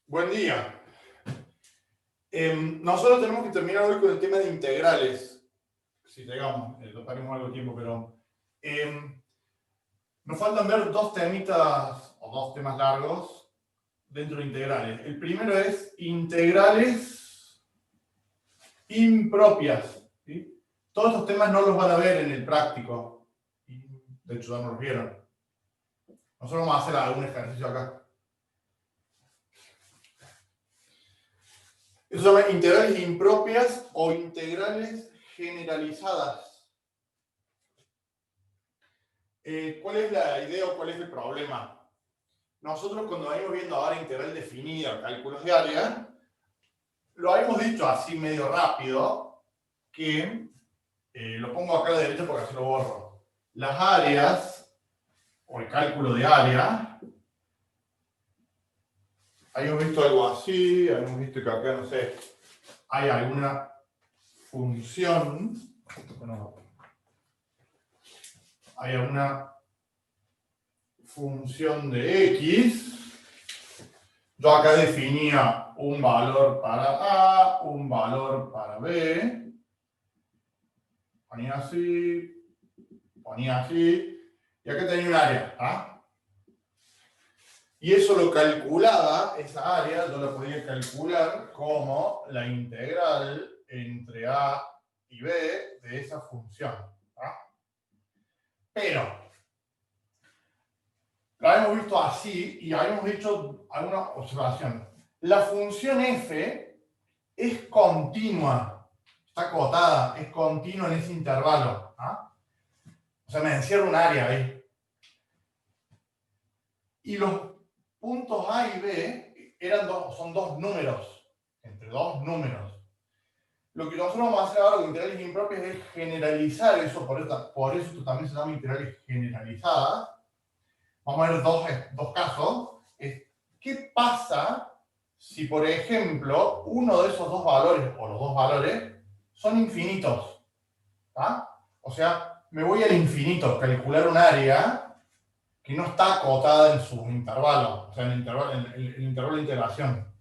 Buen día. Nosotros tenemos que terminar hoy con el tema de integrales. Si llegamos, tocaremos algo de tiempo, pero nos faltan ver dos temitas o dos temas largos dentro de integrales. El primero es integrales impropias. ¿Sí? Todos estos temas no los van a ver en el práctico. De hecho, ya no los vieron. Nosotros vamos a hacer algún ejercicio acá. Eso se llama integrales impropias o integrales generalizadas. ¿Cuál es la idea o cuál es el problema? Nosotros cuando venimos viendo ahora integral definida, cálculos de área, lo habíamos dicho así medio rápido, que lo pongo acá a la derecha porque así lo borro. Las áreas, o el cálculo de área, habíamos visto algo así, habíamos visto que acá, no sé, hay alguna función, bueno, hay alguna función de X, yo acá definía un valor para A, un valor para B, ponía así, y acá tenía un área, ¿ah? Y eso lo calculaba, esa área, yo la podía calcular como la integral entre A y B de esa función, ¿ah? Pero lo habíamos visto así y habíamos hecho alguna observación. La función f es continua, está acotada, es continua en ese intervalo. ¿Ah? O sea, me encierra un área ahí. Y los puntos A y B son dos números, entre dos números. Lo que nosotros vamos a hacer ahora con integrales impropias es generalizar eso, por eso esto también se llama integrales generalizadas. Vamos a ver dos casos. ¿Qué pasa si, por ejemplo, uno de esos dos valores, o los dos valores, son infinitos? ¿Ah? O sea, me voy al infinito, calcular un área que no está acotada en su intervalo, o sea, en el intervalo de integración.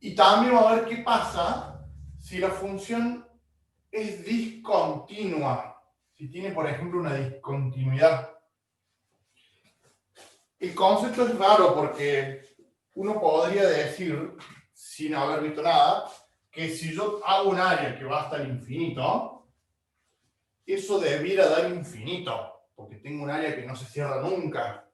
Y también vamos a ver qué pasa si la función es discontinua, si tiene, por ejemplo, una discontinuidad. El concepto es raro porque uno podría decir, sin haber visto nada, que si yo hago un área que va hasta el infinito, eso debiera dar infinito, porque tengo un área que no se cierra nunca.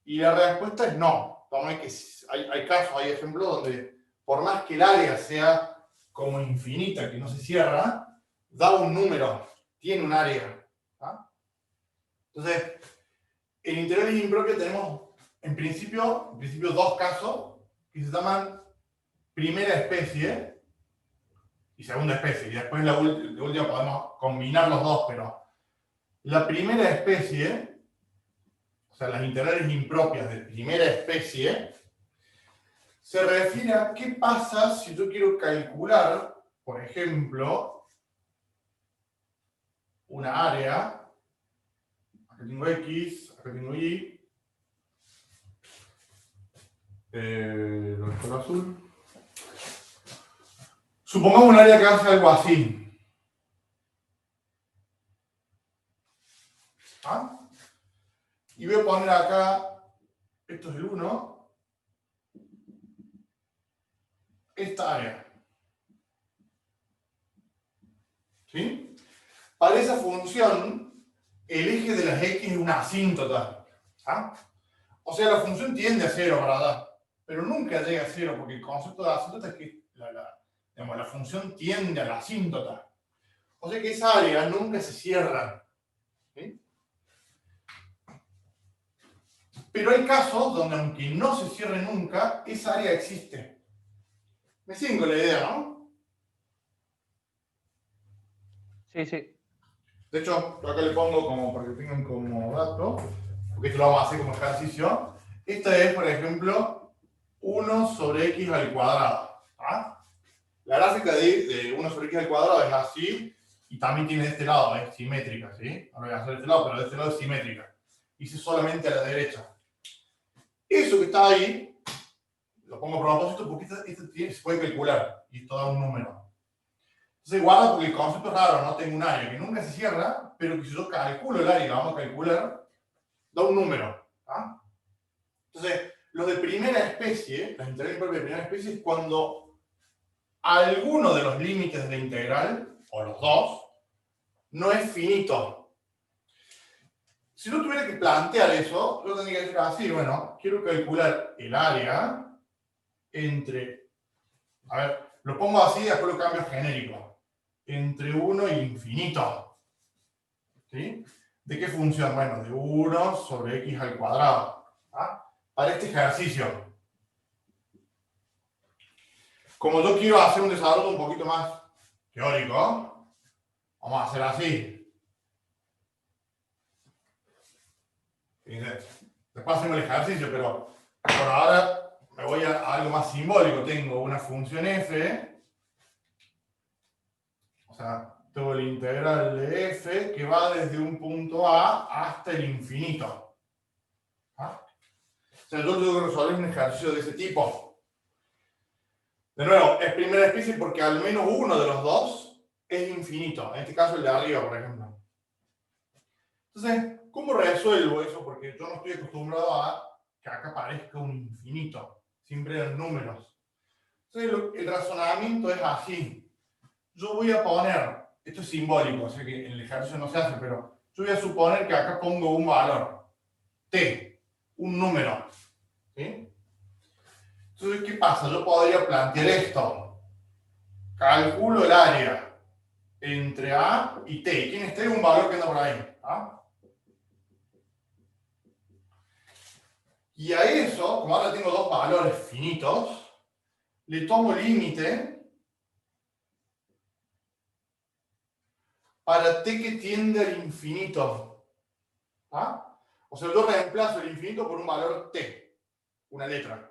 Y la respuesta es no. Hay casos, hay ejemplos donde por más que el área sea como infinita, que no se cierra, da un número, tiene un área. ¿Ah? Entonces, en integrales impropios tenemos en principio dos casos que se llaman primera especie y segunda especie. Y después la última podemos combinar los dos, pero la primera especie, o sea, las integrales impropias de primera especie, se refiere a qué pasa si yo quiero calcular, por ejemplo, una área. Acá tengo X, acá tengo Y. El color azul. Supongamos un área que hace algo así. ¿Ah? Y voy a poner acá, esto es el 1, esta área. ¿Sí? Para esa función, el eje de las X es una asíntota. ¿Ah? O sea, la función tiende a 0, ¿verdad? Pero nunca llega a 0, porque el concepto de asíntota es que la función tiende a la asíntota. O sea que esa área nunca se cierra. ¿Sí? Pero hay casos donde, aunque no se cierre nunca, esa área existe. Me siguen con la idea, ¿no? Sí, sí. De hecho, acá le pongo como para que tengan como dato, porque esto lo vamos a hacer como ejercicio. Esta es, por ejemplo, 1 sobre x al cuadrado. ¿Ah? La gráfica de 1 sobre x al cuadrado es así, y también tiene de este lado, es simétrica, ¿sí? Ahora voy a hacer de este lado, pero de este lado es simétrica. Hice solamente a la derecha. Eso que está ahí, Lo pongo a propósito porque esto se puede calcular y esto da un número. Entonces guarda porque el concepto es raro, ¿no? Tengo un área que nunca se cierra, pero que si yo calculo el área que vamos a calcular, da un número. ¿Ah? Entonces, los de primera especie, las integrales impropias de primera especie, es cuando alguno de los límites de la integral, o los dos, no es finito. Si yo tuviera que plantear eso, yo tendría que decir así, bueno, quiero calcular el área entre, a ver, lo pongo así, después lo cambio a genérico, entre 1 y infinito. ¿Sí? ¿De qué función? Bueno, de 1 sobre x al cuadrado. ¿Ah? Para este ejercicio. Como yo quiero hacer un desarrollo un poquito más teórico, vamos a hacer así. Fíjense, después hacemos el ejercicio, pero por ahora me voy a algo más simbólico. Tengo una función f, o sea, tengo la integral de f que va desde un punto A hasta el infinito. ¿Ah? O sea, yo tengo que resolver un ejercicio de ese tipo. De nuevo, es primera especie porque al menos uno de los dos es infinito. En este caso el de arriba, por ejemplo. Entonces, ¿cómo resuelvo eso? Porque yo no estoy acostumbrado a que acá aparezca un infinito. Siempre eran números. Entonces, el razonamiento es así. Yo voy a poner, esto es simbólico, o sea que en el ejercicio no se hace, pero yo voy a suponer que acá pongo un valor, t, un número. ¿Sí? Entonces, ¿qué pasa? Yo podría plantear esto. Calculo el área entre A y T. ¿Quién es T? Un valor que anda por ahí. ¿Ah? Y a eso, como ahora tengo dos valores finitos, le tomo límite para T que tiende al infinito. ¿Ah? O sea, yo reemplazo el infinito por un valor T, una letra.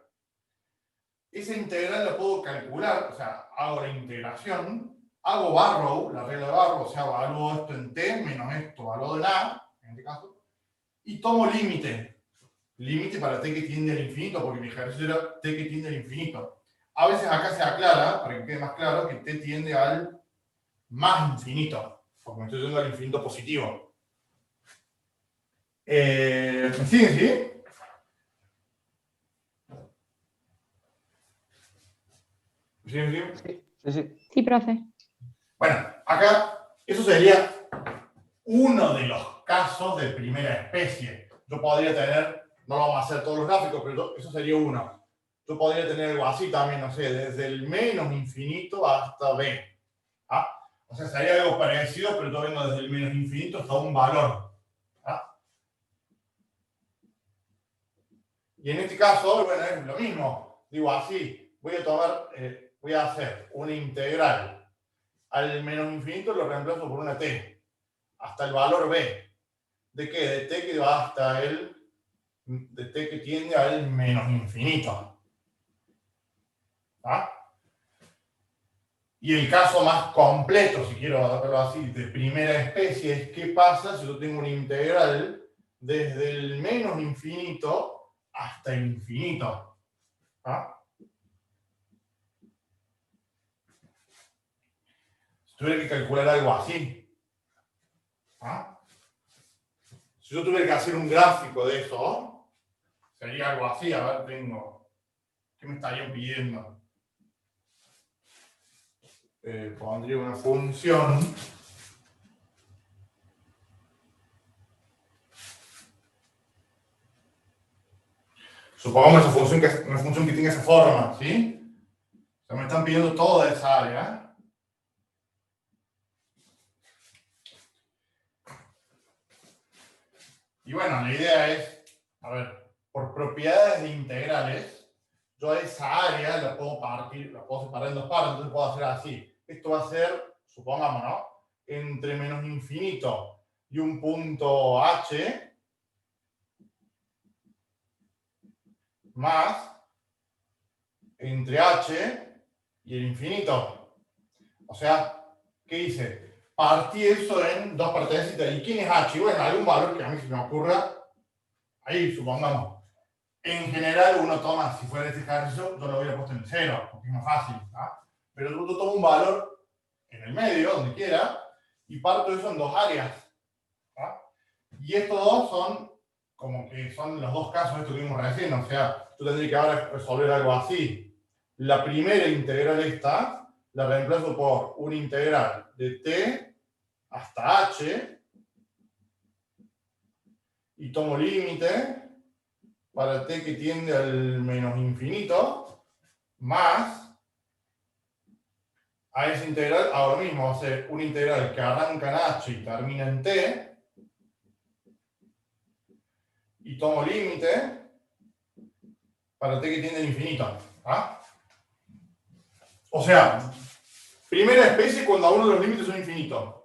Esa integral la puedo calcular, o sea, hago la integración, hago Barrow, la regla de Barrow, o sea, evalúo esto en t menos esto, evalúo en a, en este caso, y tomo límite. Límite para t que tiende al infinito, porque mi ejercicio era t que tiende al infinito. A veces acá se aclara, para que quede más claro, que t tiende al más infinito, porque me estoy yendo al infinito positivo. ¿Sí? ¿Sí? ¿Sí? Sí, sí, sí. Sí, profe. Bueno, acá eso sería uno de los casos de primera especie. Yo podría tener, no vamos a hacer todos los gráficos, pero eso sería uno. Yo podría tener algo así también, no sé, desde el menos infinito hasta b. ¿Ah? O sea, sería algo parecido, pero yo vengo desde el menos infinito hasta un valor. ¿Ah? Y en este caso, bueno, es lo mismo. Digo así, voy a tomar, voy a hacer una integral al menos infinito, lo reemplazo por una t, hasta el valor b. ¿De qué? De t que va hasta de t que tiende al menos infinito. ¿Ah? Y el caso más completo, si quiero adaptarlo así, de primera especie, es qué pasa si yo tengo una integral desde el menos infinito hasta el infinito. ¿Ah? Si tuviera que calcular algo así. ¿Ah? Si yo tuviera que hacer un gráfico de eso, sería algo así. A ver, tengo... ¿Qué me estarían pidiendo? Pondría una función. Supongamos una función que tenga esa forma, ¿sí? O sea, me están pidiendo toda esa área. Y bueno, la idea es, a ver, por propiedades de integrales, yo a esa área la puedo partir, la puedo separar en dos partes, entonces puedo hacer así. Esto va a ser, supongamos, ¿no? Entre menos infinito y un punto h, más entre h y el infinito. O sea, ¿qué hice? Partí eso en dos partecitas. ¿Y quién es h? Bueno, algún valor que a mí se me ocurra. Ahí, supongamos. En general uno toma, si fuera este ejercicio, yo lo hubiera puesto en 0, porque es más fácil. Pero yo tomo un valor en el medio, donde quiera, y parto eso en dos áreas. Y estos dos son como que son los dos casos de esto que vimos recién. O sea, yo tendría que ahora resolver algo así. La primera integral esta la reemplazo por una integral de t hasta h y tomo límite para t que tiende al menos infinito más a esa integral, ahora mismo va a ser una integral que arranca en h y termina en t y tomo límite para t que tiende al infinito. O sea, primera especie cuando uno de los límites son infinitos.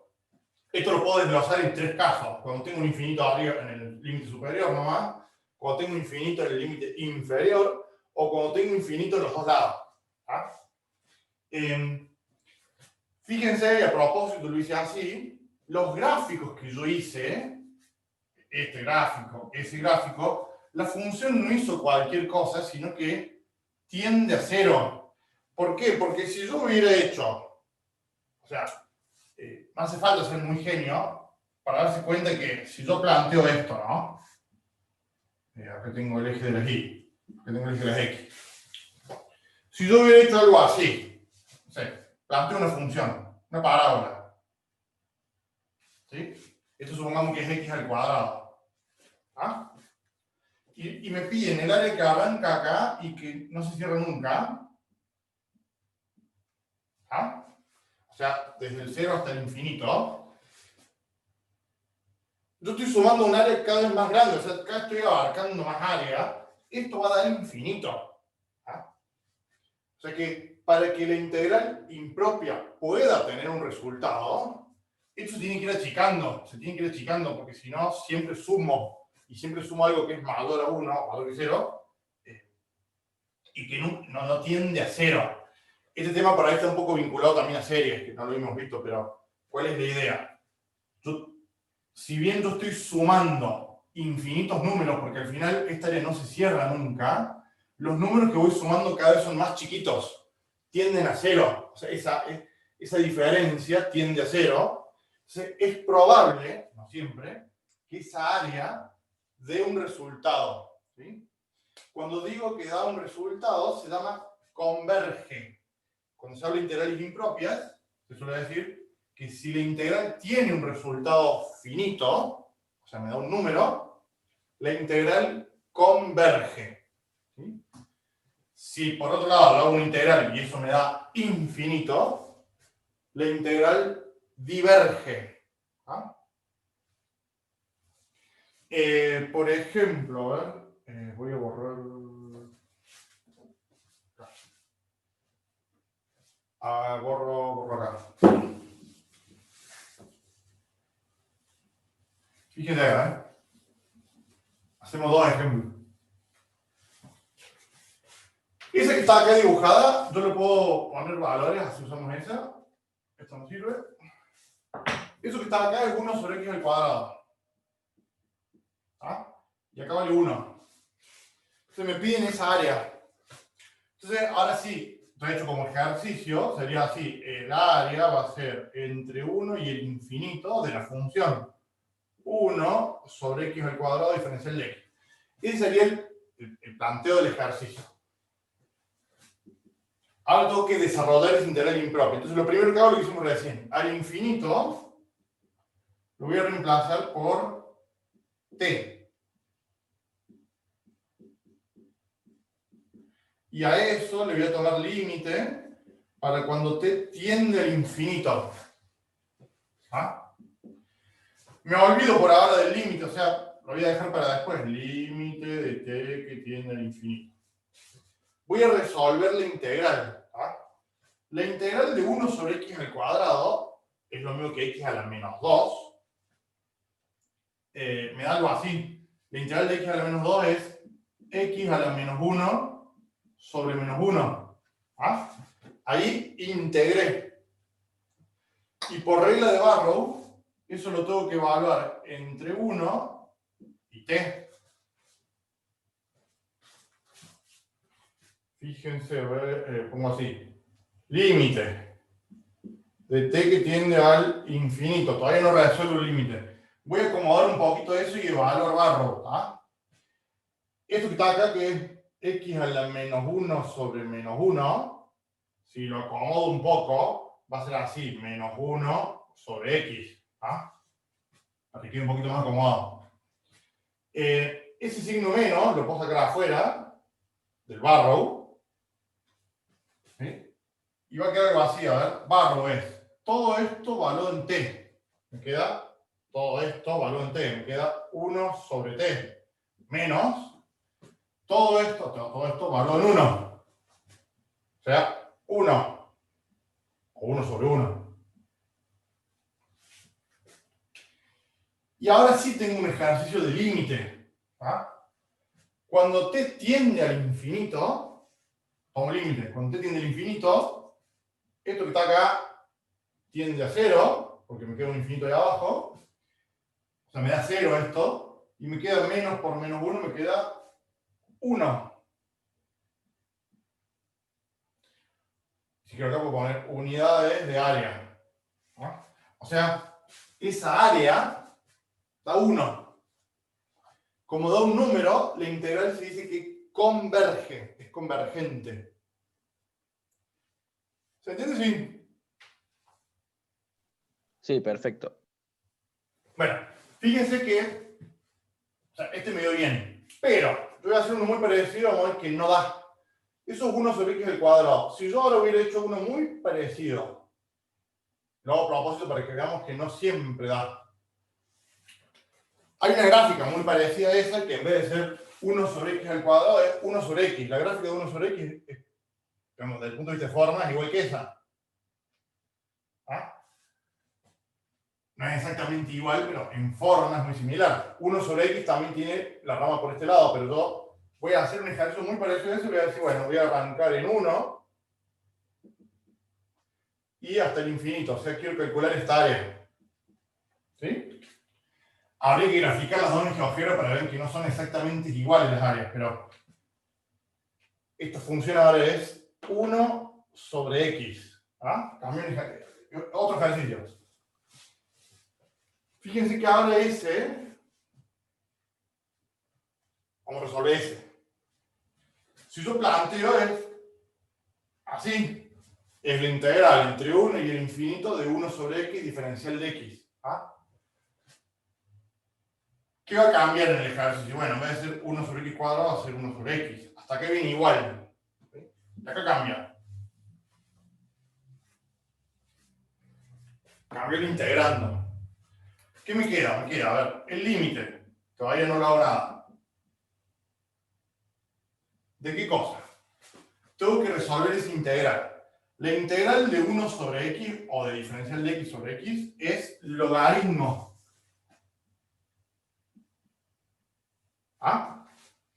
Esto lo puedo desglosar en tres casos. Cuando tengo un infinito arriba en el límite superior nomás, cuando tengo un infinito en el límite inferior, o cuando tengo infinito en los dos lados. Fíjense, y a propósito lo hice así, los gráficos que yo hice, este gráfico, ese gráfico, la función no hizo cualquier cosa, sino que tiende a 0. ¿Por qué? Porque si yo hubiera hecho, o sea, no hace falta ser muy genio para darse cuenta que si yo planteo esto, ¿no? Acá tengo el eje de las Y, acá tengo el eje de las X. Si yo hubiera hecho algo así, no sé, planteo una función, una parábola, ¿sí? Esto supongamos que es X al cuadrado. Y me piden el área que arranca acá y que no se cierra nunca. O sea, desde el 0 hasta el infinito. Yo estoy sumando un área cada vez más grande, o sea, acá estoy abarcando más área. Esto va a dar infinito. O sea que para que la integral impropia pueda tener un resultado, esto se tiene que ir achicando, porque si no, siempre sumo, y siempre sumo algo que es mayor a 1, mayor que 0, y que no tiende a 0. Este tema por ahí está un poco vinculado también a series, que no lo hemos visto, pero ¿cuál es la idea? Si bien yo estoy sumando infinitos números, porque al final esta área no se cierra nunca, los números que voy sumando cada vez son más chiquitos, tienden a 0. O sea, esa diferencia tiende a 0. Entonces, es probable, no siempre, que esa área dé un resultado. ¿Sí? Cuando digo que da un resultado, se llama converge. Cuando se habla de integrales impropias, se suele decir que si la integral tiene un resultado finito, o sea, me da un número, la integral converge. ¿Sí? Si por otro lado hago una integral y eso me da infinito, la integral diverge. Por ejemplo, a ver, voy a borrar... borro acá. Fíjense acá, hacemos dos ejemplos. Esa que está acá dibujada, yo le puedo poner valores, así usamos esa. Esto no sirve. Eso que está acá es 1 sobre x al cuadrado. Y acá vale 1. Entonces me piden esa área. Entonces, ahora sí, lo he hecho como ejercicio, sería así. El área va a ser entre 1 y el infinito de la función 1 sobre x al cuadrado diferencial de x. Ese sería el planteo del ejercicio. Ahora tengo que desarrollar esa integral impropia. Entonces, lo primero que hago lo que hicimos recién. Al infinito lo voy a reemplazar por t. Y a eso le voy a tomar límite para cuando t tiende al infinito. Me olvido por ahora del límite, o sea, lo voy a dejar para después. Límite de t que tiende al infinito. Voy a resolver la integral. La integral de 1 sobre x al cuadrado es lo mismo que x a la menos 2. Me da algo así. La integral de x a la menos 2 es x a la menos 1 sobre menos 1. Ahí integré. Y por regla de Barrow, eso lo tengo que evaluar entre 1 y t. fíjense, a ver, pongo así, límite de t que tiende al infinito. Todavía no resuelvo el límite. Voy a acomodar un poquito eso y evaluar barro. Esto que está acá, que es x a la menos 1 sobre menos 1, si lo acomodo un poco, va a ser así, menos 1 sobre x. Para que quede un poquito más acomodado. Ese signo menos lo puedo sacar afuera del barrow. ¿Sí? Y va a quedar algo así, a ver. Barrow es todo esto valorado en t. Me queda todo esto valorado en t. Me queda 1 sobre t. Menos todo esto valorado en 1. O sea, 1. O 1 sobre 1. Y ahora sí tengo un ejercicio de límite. Cuando t tiende al infinito, como límite, cuando t tiende al infinito, esto que está acá tiende a 0, porque me queda un infinito ahí abajo. O sea, me da 0 esto, y me queda menos por menos 1, me queda 1. Así que acá puedo poner unidades de área. O sea, esa área da 1. Como da un número, la integral se dice que converge, es convergente. ¿Se entiende? Sí. Sí, perfecto. Bueno, fíjense que o sea, este me dio bien, pero yo voy a hacer uno muy parecido, vamos a ver que no da. Eso es 1 sobre x al cuadrado. Si yo ahora hubiera hecho uno muy parecido, lo hago a propósito para que veamos que no siempre da. Hay una gráfica muy parecida a esa que en vez de ser 1 sobre x al cuadrado es 1 sobre x. La gráfica de 1 sobre x, digamos, desde el punto de vista de forma, es igual que esa. No es exactamente igual, pero en forma es muy similar. 1 sobre x también tiene la rama por este lado, pero yo voy a hacer un ejercicio muy parecido a eso y voy a decir, bueno, voy a arrancar en 1 y hasta el infinito. O sea, quiero calcular esta área. ¿Sí? Habría que graficar las dos en GeoGebra para ver que no son exactamente iguales las áreas, pero esta función ahora es 1 sobre x. Otro ejercicio. Fíjense que ahora ese, vamos a resolver ese. Si yo planteo es así, es la integral entre 1 y el infinito de 1 sobre x diferencial de x. ¿Qué va a cambiar en el ejercicio? Bueno, en vez de ser 1 sobre x cuadrado, va a ser 1 sobre x. Hasta que viene igual. Y acá cambia. Cambio el integrando. ¿Qué me queda? Me queda, a ver, el límite. Todavía no lo hago nada. ¿De qué cosa? Tengo que resolver esa integral. La integral de 1 sobre x, o de diferencial de x sobre x, es logaritmo.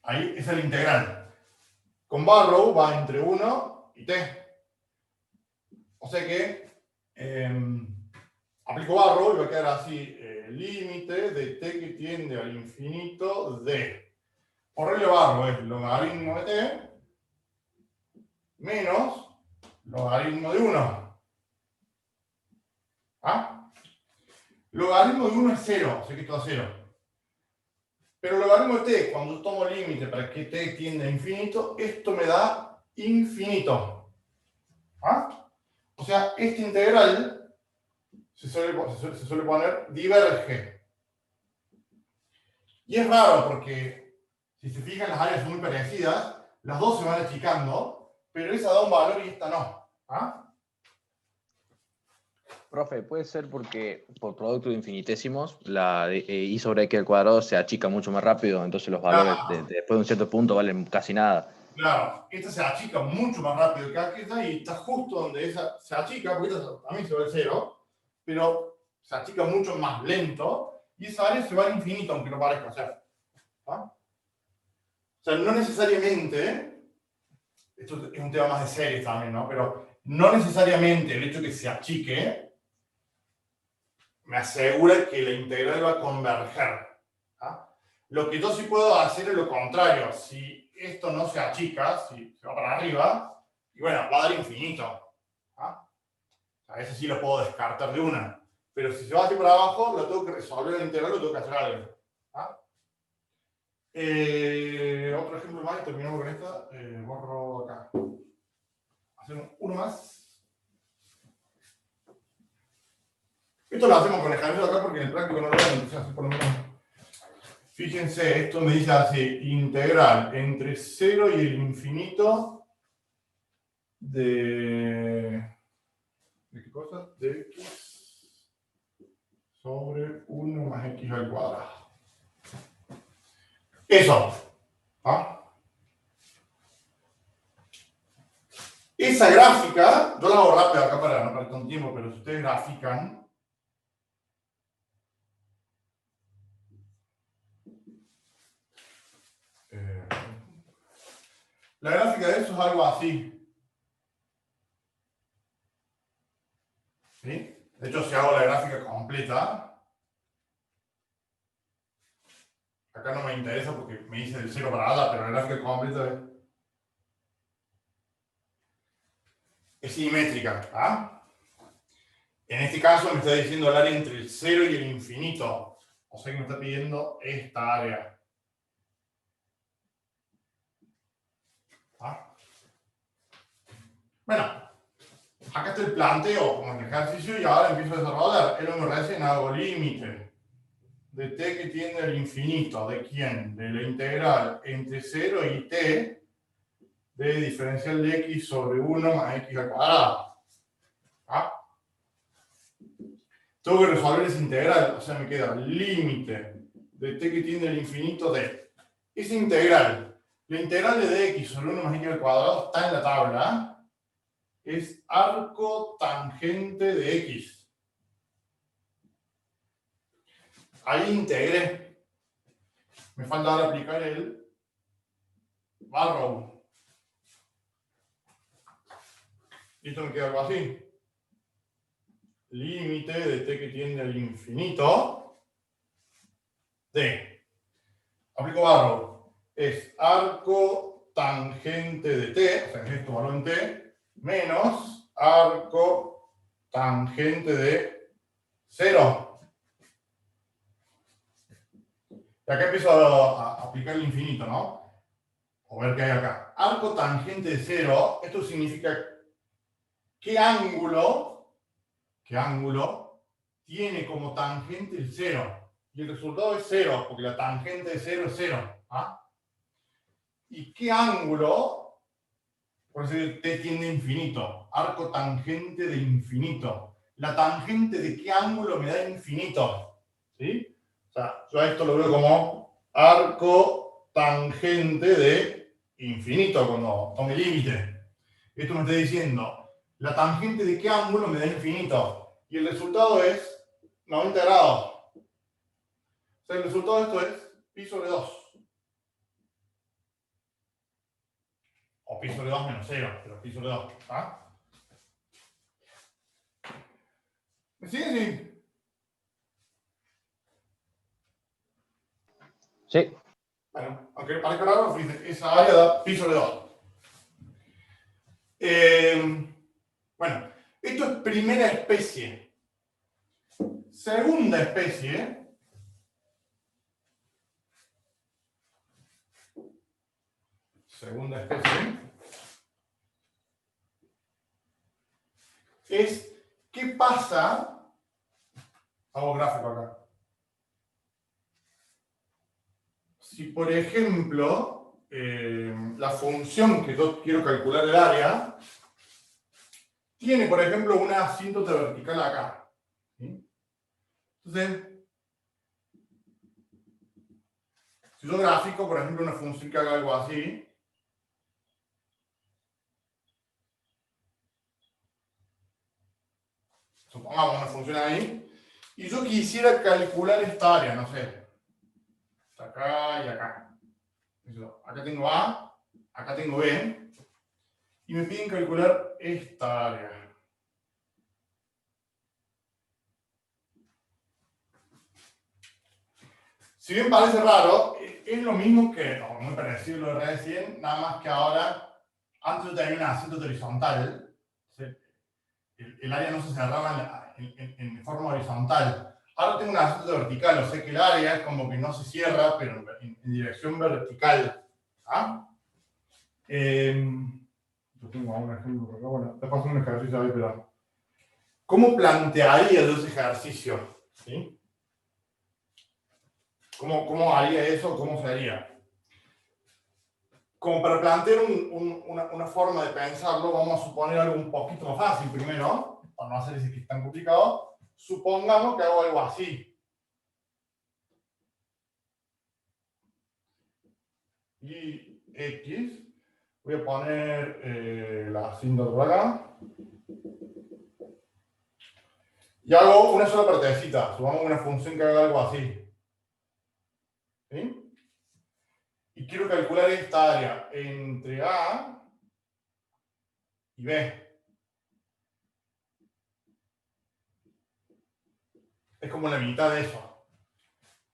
Ahí esa es la integral. Con barrow va entre 1 y t. O sea que aplico barrow y va a quedar así, límite de t que tiende al infinito de, por regla de barrow es logaritmo de t menos logaritmo de 1. Logaritmo de 1 es 0, o sea que esto es 0. Pero logaritmo de t, cuando tomo límite para que t tiende a infinito, esto me da infinito. O sea, esta integral se suele poner diverge. Y es raro porque, si se fijan, las áreas son muy parecidas, las dos se van achicando, pero esa da un valor y esta no. Profe, puede ser porque por producto de infinitésimos, la de y sobre x al cuadrado se achica mucho más rápido, entonces los valores después de un cierto punto valen casi nada. Claro, esta se achica mucho más rápido que aquella y está justo donde esa se achica, porque esta también se va al 0, pero se achica mucho más lento y esa área se va al infinito, aunque no parezca ser. O sea, no necesariamente, esto es un tema más de series también, ¿no? Pero no necesariamente el hecho de que se achique me asegura que la integral va a converger. Lo que yo sí puedo hacer es lo contrario. Si esto no se achica, si se va para arriba, y bueno, va a dar infinito. ¿Ah? A veces sí lo puedo descartar de una. Pero si se va así para abajo, lo tengo que resolver el integral, lo tengo que hacer algo. ¿Ah? Otro ejemplo más y terminamos con esta. Borro acá. Hacemos uno más. Esto lo hacemos con ejercicio acá porque en el práctico no lo veo, entonces así por lo menos. Fíjense, esto me dice así, integral entre 0 y el infinito ¿de qué cosa? De x sobre 1 más x al cuadrado. Eso. ¿Ah? Esa gráfica, yo la hago rápido acá para no perder tanto tiempo, pero si ustedes grafican, la gráfica de eso es algo así. ¿Sí? De hecho, si hago la gráfica completa, acá no me interesa porque me dice del 0 para allá, pero la gráfica completa es simétrica. ¿Ah? En este caso me está diciendo el área entre el 0 y el infinito. O sea que me está pidiendo esta área. ¿Ah? Bueno, acá está el planteo como el ejercicio y ahora empiezo a desarrollar. El número recién hago límite de t que tiende al infinito. ¿De quién? De la integral entre 0 y t de diferencial de x sobre 1 más x al cuadrado. ¿Ah? Tengo que resolver esa integral, o sea, me queda límite de t que tiende al infinito de esa integral. La integral de dx sobre 1 más x al cuadrado está en la tabla. Es arco tangente de x. Ahí integré. Me falta ahora aplicar el barra. Y esto me queda algo así. Límite de t que tiende al infinito de. Aplico barra. Es arco tangente de t, o sea, esto valor en t, menos arco tangente de 0. Y acá empiezo a aplicar el infinito, ¿no? O ver qué hay acá. Arco tangente de 0, esto significa qué ángulo tiene como tangente el 0. Y el resultado es 0, porque la tangente de 0 es 0. ¿Ah? ¿Y qué ángulo? Por eso t tiende a infinito. Arco tangente de infinito. ¿La tangente de qué ángulo me da infinito? ¿Sí? O sea, yo a esto lo veo como arco tangente de infinito cuando tome límite. Esto me está diciendo, ¿la tangente de qué ángulo me da infinito? Y el resultado es 90 grados. O sea, el resultado de esto es pi sobre 2. O pi sobre 2 menos 0, pero pi sobre 2. ¿Ah? ¿Me siguen? Sí. Bueno, aunque parezca raro, fíjense, esa área da pi sobre 2. Bueno, esto es primera especie. Segunda especie. Segunda especie. Es qué pasa. Hago gráfico acá. Si, por ejemplo, la función que yo quiero calcular el área tiene, por ejemplo, una asíntota vertical acá. ¿Sí? Entonces, si yo grafico, por ejemplo, una función que haga algo así, supongamos una función ahí, y yo quisiera calcular esta área, no sé, acá y acá. Acá tengo A, acá tengo B, y me piden calcular esta área. Si bien parece raro, es lo mismo que, o muy parecido a lo de recién, nada más que ahora, antes yo tenía un acento horizontal, ¿sí? El área no se cerraba en forma horizontal. Ahora tengo un acento vertical, o sea que el área es como que no se cierra, pero en dirección vertical. ¿Ah? Yo tengo un ejemplo por acá, bueno, te paso un ejercicio ahí, pero ¿cómo plantearía yo ese ejercicio? ¿Sí? ¿Cómo haría eso? ¿Cómo sería? Como para plantear una forma de pensarlo, vamos a suponer algo un poquito más fácil primero, para no hacer ese que es tan complicado. Supongamos que hago algo así. Y X, voy a poner la asíntota por acá. Y hago una sola partecita, supongamos una función que haga algo así. ¿Sí? Y quiero calcular esta área entre A y B. Es como la mitad de eso.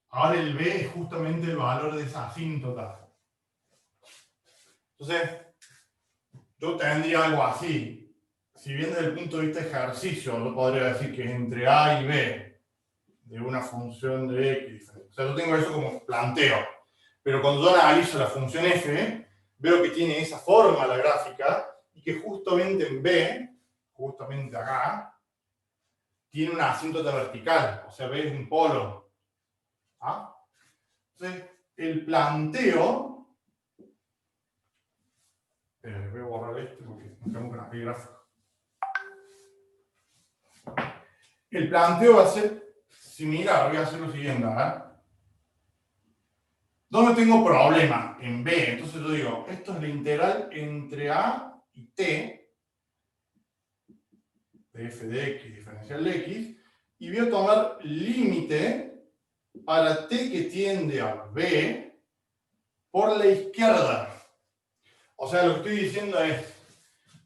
Ahora el B es justamente el valor de esa asíntota. Entonces, yo tendría algo así. Si bien desde el punto de vista de ejercicio, yo podría decir que es entre A y B de una función de X. O sea, yo tengo eso como planteo. Pero cuando yo analizo la función f, veo que tiene esa forma la gráfica y que justamente en B, justamente acá, tiene una asíntota vertical. O sea, B es un polo. ¿Ah? Entonces, el planteo... voy a borrar este porque no tengo que hacer gráfico. El planteo va a ser similar. Voy a hacer lo siguiente. ¿Dónde tengo problema? En B. Entonces yo digo, esto es la integral entre A y T de f de x diferencial de x, y voy a tomar límite para t que tiende a b por la izquierda. O sea, lo que estoy diciendo es,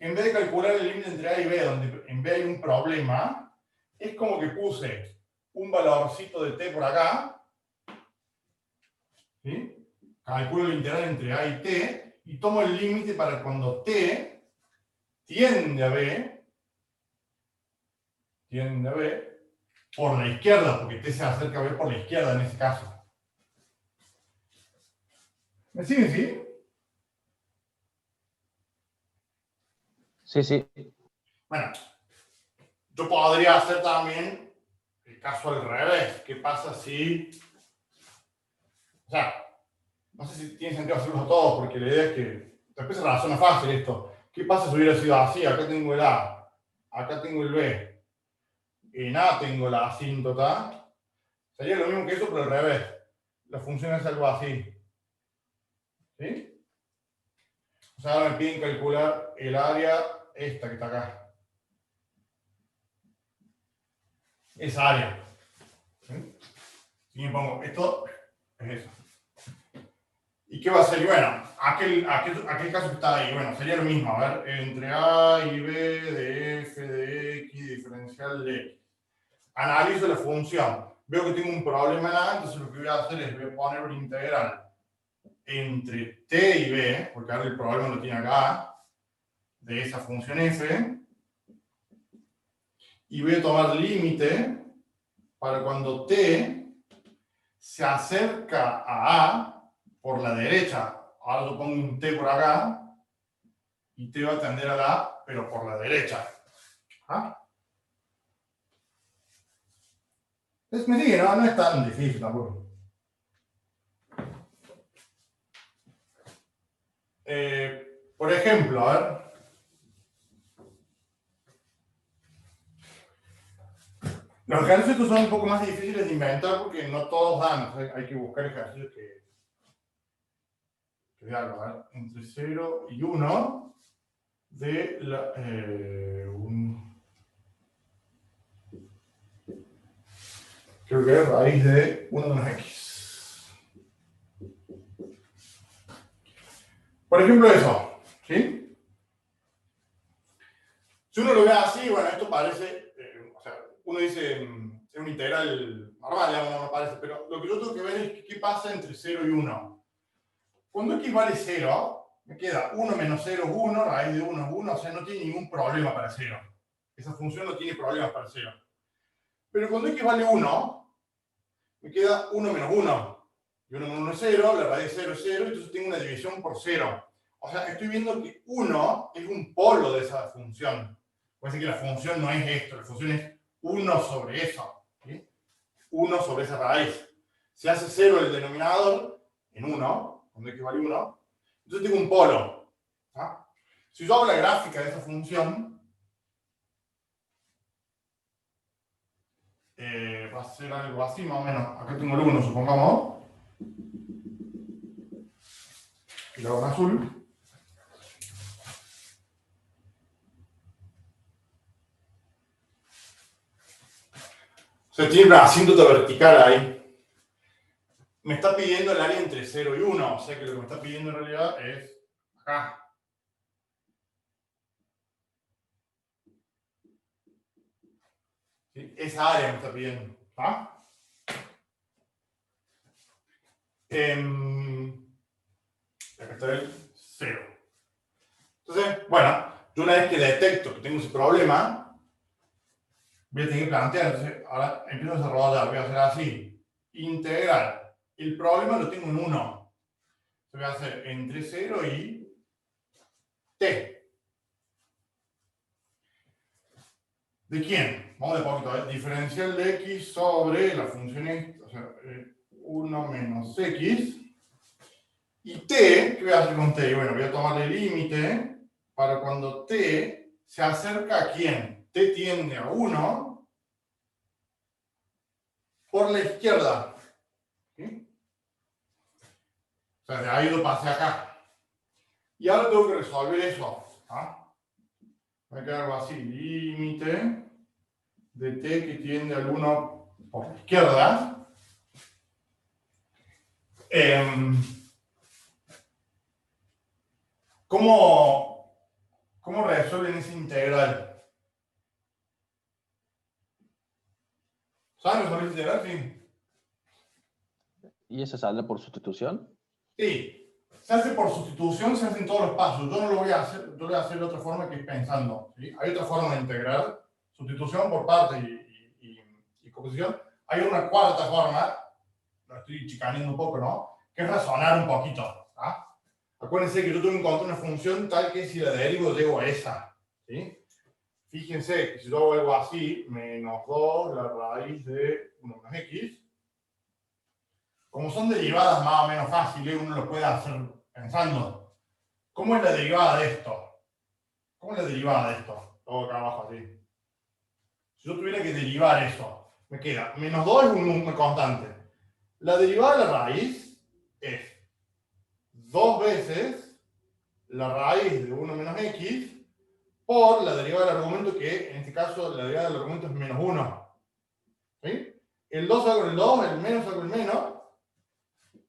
en vez de calcular el límite entre a y b, donde en b hay un problema, es como que puse un valorcito de t por acá, ¿sí? Calculo el integral entre a y t, y tomo el límite para cuando t tiende a b, por la izquierda, porque t se acerca a b por la izquierda en ese caso. ¿Me siguen, sí? Sí, sí. Bueno, yo podría hacer también el caso al revés. ¿Qué pasa si... O sea, no sé si tiene sentido hacerlo a todos, porque la idea es que después se razona fácil esto. ¿Qué pasa si hubiera sido así? Acá tengo el A, acá tengo el B. En A tengo la asíntota. Sería lo mismo que eso, pero al revés. La función es algo así. ¿Sí? O sea, ahora me piden calcular el área esta que está acá. Esa área. ¿Sí? Si me pongo esto, es eso. ¿Y qué va a ser? Y bueno, aquel caso que está ahí, bueno, sería lo mismo. A ver, entre A y B de f de x diferencial de x. Analizo la función. Veo que tengo un problema en A, entonces lo que voy a hacer es, voy a poner una integral entre t y b, porque ahora el problema lo tiene acá, de esa función f, y voy a tomar límite para cuando t se acerca a A por la derecha. Ahora yo pongo un t por acá, y t va a tender a la A, pero por la derecha. ¿Ah? Es, me sigue, no es tan difícil tampoco. Por ejemplo, a ver. Los ejercicios son un poco más difíciles de inventar porque no todos dan. O sea, hay que buscar ejercicios que dan, a ver, entre 0 y 1 de la, creo que es raíz de 1 menos x. Por ejemplo, eso. ¿Sí? Si uno lo ve así, bueno, esto parece, o sea, uno dice, es una integral normal, digamos, no me parece, pero lo que yo tengo que ver es qué pasa entre 0 y 1. Cuando x vale 0, me queda 1 menos 0 es 1, raíz de 1 es 1, o sea, no tiene ningún problema para 0. Esa función no tiene problemas para 0. Pero cuando x vale 1, me queda 1 menos 1. Y 1 menos 1 es 0, la raíz de 0 es 0, entonces tengo una división por 0. O sea, estoy viendo que 1 es un polo de esa función. Puede ser que la función no es esto, la función es 1 sobre eso. ¿Sí? 1 sobre esa raíz. Se hace 0 el denominador en 1, cuando x vale 1, entonces tengo un polo. ¿Ah? Si yo hago la gráfica de esa función, va a ser algo así más o menos. Acá tengo el 1, supongamos. Y lo hago en azul. O sea, tiene una asíntota vertical ahí. Me está pidiendo el área entre 0 y 1. O sea que lo que me está pidiendo en realidad es acá. ¿Sí? Esa área me está pidiendo. ¿Ah? Acá está el 0. Entonces, bueno, yo una vez que detecto que tengo ese problema, voy a tener que plantear. Entonces, ahora empiezo a desarrollar. Voy a hacer así. Integral. El problema lo tengo en 1. Voy a hacer entre 0 y t. ¿De quién? Vamos de poquito. Diferencial de x sobre la función x, o sea, 1 menos x. Y t, ¿qué voy a hacer con t? Bueno, voy a tomar el límite para cuando t se acerca a quién. T tiende a 1 por la izquierda. ¿Sí? O sea, de ahí lo pasé acá. Y ahora tengo que resolver eso. ¿Ah? Va a quedar algo así. Límite de t que tiende al 1 por la izquierda. ¿Cómo resuelven ese integral? ¿Saben resolver ese integral? Sí. ¿Y eso sale por sustitución? Sí. Se hace por sustitución, se hacen todos los pasos. Yo no lo voy a hacer, yo lo voy a hacer de otra forma que es pensando. ¿Sí? Hay otra forma de integrar. Sustitución por parte y composición. Hay una cuarta forma, lo estoy chicaneando un poco, ¿no? Que es razonar un poquito. ¿Ah? Acuérdense que yo tengo que encontrar una función tal que si la derivo llego a esa. ¿Sí? Fíjense que si yo hago algo así, menos 2 la raíz de 1 menos x, como son derivadas más o menos fáciles, uno lo puede hacer pensando. ¿Cómo es la derivada de esto? ¿Cómo es la derivada de esto? Todo acá abajo así. Si yo tuviera que derivar eso, me queda menos 2 es una constante. La derivada de la raíz es 2 veces la raíz de 1 menos x por la derivada del argumento, que en este caso la derivada del argumento es menos 1. ¿Sí? El 2 saco el 2, el menos saco el menos,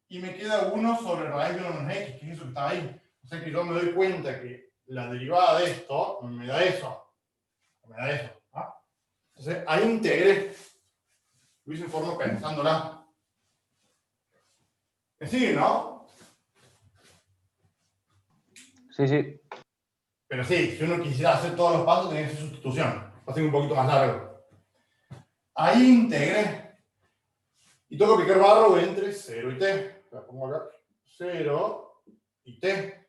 y me queda 1 sobre raíz de 1 menos x, que es eso que está ahí. O sea que yo me doy cuenta que la derivada de esto me da eso. Me da eso. ¿Ah? Entonces, ahí integré. Lo hice en forma pensándola. ¿Me sigue, no? Sí, sí. Pero sí, si uno quisiera hacer todos los pasos, tenía que hacer sustitución. Va a ser un poquito más largo. Ahí integré. Y tengo que aplicar barro entre 0 y t. La pongo acá. 0 y t.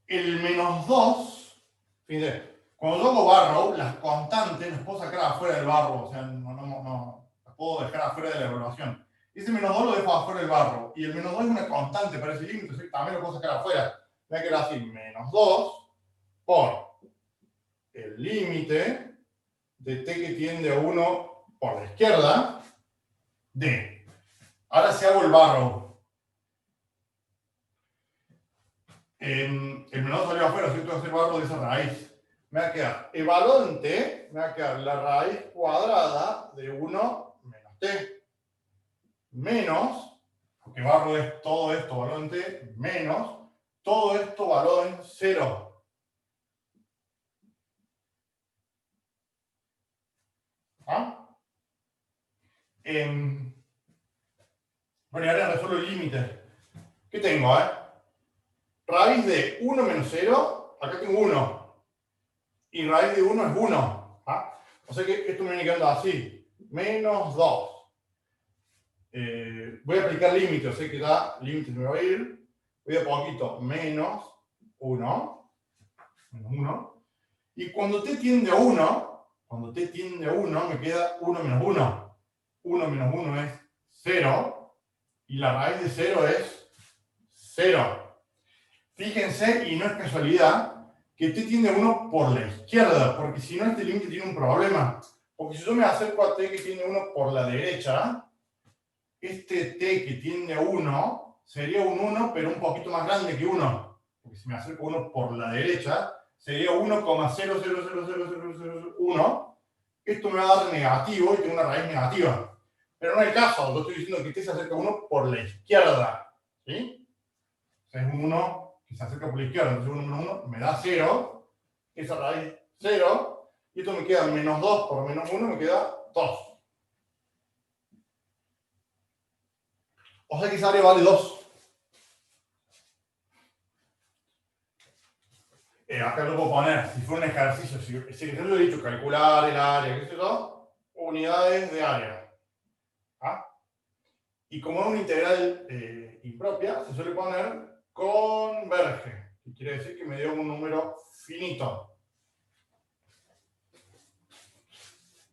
El menos 2, fíjense, cuando yo hago barro, las constantes las puedo sacar afuera del barro, o sea, no las puedo dejar afuera de la evaluación. Ese menos 2 lo dejo afuera del barro, y el menos 2 es una constante para ese límite, entonces también lo puedo sacar afuera. Voy a quedar así, menos 2 por el límite de t que tiende a 1 por la izquierda de. Ahora si hago el barro. El menos 2 salió afuera, así que tengo que hacer barro de esa raíz. Me va a quedar evaluado en t, me va a quedar la raíz cuadrada de 1 menos t. Menos, porque barro es todo esto, evaluado en t, menos todo esto valor en 0. ¿Ah? Bueno, y ahora resuelvo el límite. ¿Qué tengo, Raíz de 1 menos 0, acá tengo 1. Y raíz de 1 es 1. ¿Ah? O sea que esto me viene quedando así. Menos 2. Voy a aplicar límites, o sea que ya límites me va a ir. Voy a poquito. Menos 1. Menos 1. Y cuando t tiende a 1, me queda 1 menos 1. 1 menos 1 es 0. Y la raíz de 0 es 0. Fíjense, y no es casualidad, que t tiende a 1 por la izquierda, porque si no este límite tiene un problema. Porque si yo me acerco a t que tiende a 1 por la derecha, este t que tiende a 1 sería un 1, pero un poquito más grande que 1. Porque si me acerco a 1 por la derecha, sería 1,0000001. Esto me va a dar negativo y tengo una raíz negativa. Pero no es el caso, yo estoy diciendo que t se acerca a 1 por la izquierda. ¿Sí? O sea, es un 1 que se acerca por la izquierda, entonces 1 menos 1 me da 0. Esa raíz 0. Y esto me queda menos 2 por menos 1, me queda 2. O sea que esa área vale 2. Acá lo puedo poner, si fuera un ejercicio, si yo lo he dicho, calcular el área, qué sé yo, unidades de área. ¿Ah? Y como es una integral impropia, se suele poner converge, que quiere decir que me dio un número finito.